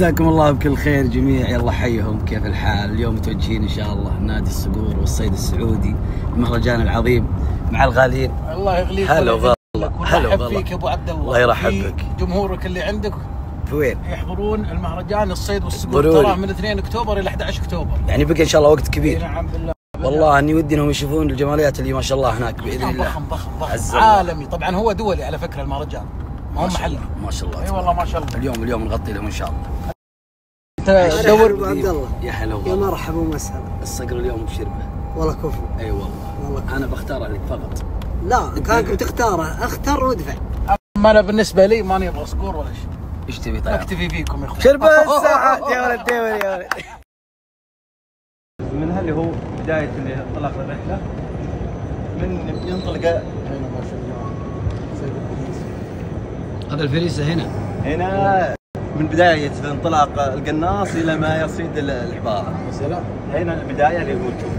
مساكم الله بكل خير جميع. يلا حيهم، كيف الحال؟ اليوم متوجهين ان شاء الله نادي الصقور والصيد السعودي، المهرجان العظيم مع الغاليين. الله يغليك. هلا وغلا. هلا وغلا فيك يا ابو عبد الله. الله يرحب بك. جمهورك اللي عندك في وين؟ يحضرون المهرجان الصيد والصقور تراه من 2 اكتوبر الى 11 اكتوبر. يعني بقى ان شاء الله وقت كبير. نعم بالله. والله اني ودي انهم يشوفون الجماليات اللي ما شاء الله هناك باذن الله. ضخم عالمي. طبعا هو دولي على فكره المهرجان، ما هو محلي. ما شاء الله. اي والله ما شاء الله. اليوم نغطي لهم ان شاء الله. دور ابو عبد الله. يا هلا وغلا. يا مرحبا ومسهلا. الصقر اليوم بشربه. والله كفو. اي والله. انا بختار لك فقط. لا كانك بتختاره اختر وادفع. اما انا بالنسبه لي ماني ابغى صقور ولا شيء. ايش تبي طيب؟ اكتفي فيكم يا اخوان. شربه الساعه يا ولد يا ولد. من هل هو بداية انطلاق الرحلة من ينطلق هنا ما شاء الله. هذا الفريسة هنا من بداية انطلاق القناص إلى ما يصيد الحبارة. يا سلام. هنا البداية اللي هو تشوف